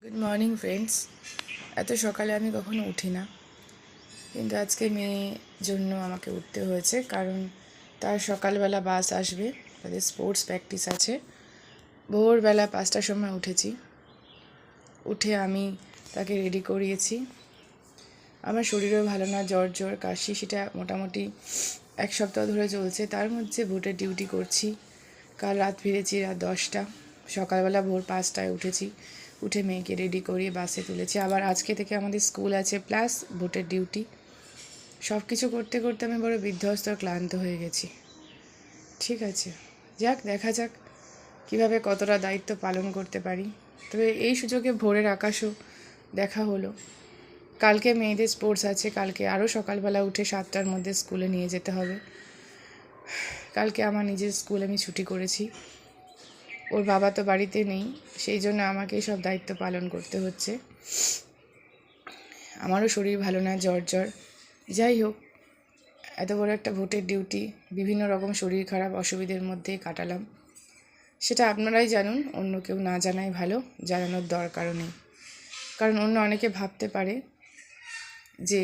Good morning friends. এত সকালে আমি কখনো উঠি না, কিন্তু আজকে মেয়ের জন্য আমাকে উঠতে হয়েছে, কারণ তার সকালবেলা বাস আসবে, তাদের স্পোর্টস প্র্যাকটিস আছে। ভোরবেলা 5টার সময় উঠেছি, উঠে আমি তাকে রেডি করিয়েছি। আমার শরীরও ভালো না, জ্বর কাশি, সেটা মোটামুটি 1 সপ্তাহ ধরে চলছে। তার মধ্যে ভোটের ডিউটি করছি। কাল রাত ফিরেছি রাত 10টা, সকালবেলা ভোর 5টায় উঠেছি, উঠে মেয়েকে রেডি করিয়ে বাসে তুলেছি। আবার আজকে থেকে আমাদের স্কুল আছে, প্লাস ভোটের ডিউটি। সব কিছু করতে করতে আমি বড় বিধ্বস্ত ক্লান্ত হয়ে গেছি। ঠিক আছে, দেখা যাক কীভাবে কতটা দায়িত্ব পালন করতে পারি। তবে এই সুযোগে ভোরের আকাশও দেখা হলো। কালকে মেয়েদের স্পোর্টস আছে, কালকে আরও সকালবেলা উঠে 7টার মধ্যে স্কুলে নিয়ে যেতে হবে। কালকে আমার নিজের স্কুল আমি ছুটি করেছি, ওর বাবা তো বাড়িতে নেই, সেই জন্য আমাকেই সব দায়িত্ব পালন করতে হচ্ছে। আমারও শরীর ভালো না, জ্বর। যাই হোক, এত বড় একটা ভোটের ডিউটি বিভিন্ন রকম শরীর খারাপ অসুবিধের মধ্যেই কাটালাম। সেটা আপনারাই জানুন, অন্য কেউ না জানাই ভালো, জানানোর দরকারও নেই। কারণ অন্য অনেকে ভাবতে পারে যে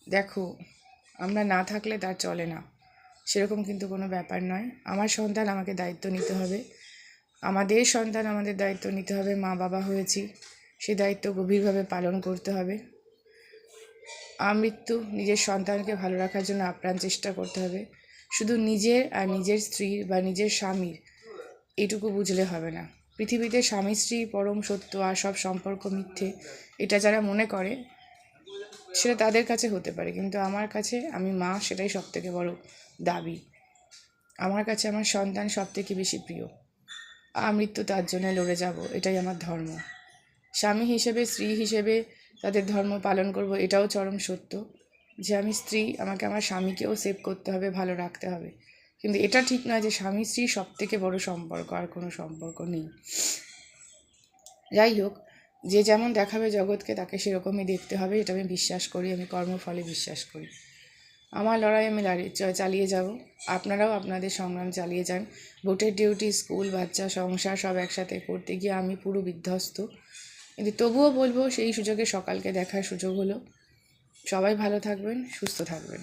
দেখো, আমরা না থাকলে তার চলে না, সেরকম কিন্তু কোনো ব্যাপার নয়। আমার সন্তান, আমাকে দায়িত্ব নিতে হবে। আমাদের সন্তান, আমাদের দায়িত্ব নিতে হবে। মা বাবা হয়েছি, সেই দায়িত্ব গভীরভাবে পালন করতে হবে। আমৃত্যু নিজের সন্তানকে ভালো রাখার জন্য আপ্রাণ চেষ্টা করতে হবে। শুধু নিজের আর নিজের স্ত্রীর বা নিজের স্বামীর এইটুকু বুঝলে হবে না। পৃথিবীতে স্বামী স্ত্রী পরম সত্য, আর সব সম্পর্ক মিথ্যে, এটা যারা মনে করে সেটা তাদের কাছে হতে পারে, কিন্তু আমার কাছে, আমি মা, সেটাই সবথেকে বড় দাবি। আমার কাছে আমার সন্তান সবথেকে বেশি প্রিয়। আমৃত্যু তার জন্য লড়ে যাব, এটাই আমার ধর্ম। স্বামী হিসেবে, স্ত্রী হিসেবে তাদের ধর্ম পালন করব, এটাও চরম সত্য যে আমি স্ত্রী, আমাকে আমার স্বামীকেও সেভ করতে হবে, ভালো রাখতে হবে। কিন্তু এটা ঠিক নয় যে স্বামী স্ত্রী সবথেকে বড় সম্পর্ক, আর কোনো সম্পর্ক নেই। যাই হোক, যে যেমন দেখাবে জগৎকে, তাকে সেরকমই দেখতে হবে, এটা আমি বিশ্বাস করি, আমি কর্মফলে বিশ্বাস করি। আমার লড়াই আমি চালিয়ে যাব, আপনারাও আপনাদের সংগ্রাম চালিয়ে যান। ভোটের ডিউটি, স্কুল, বাচ্চা, সংসার সব একসাথে করতে গিয়ে আমি পুরো বিধ্বস্ত, কিন্তু তবুও বলবো সেই সুযোগে সকালকে দেখার সুযোগ হলো। সবাই ভালো থাকবেন, সুস্থ থাকবেন।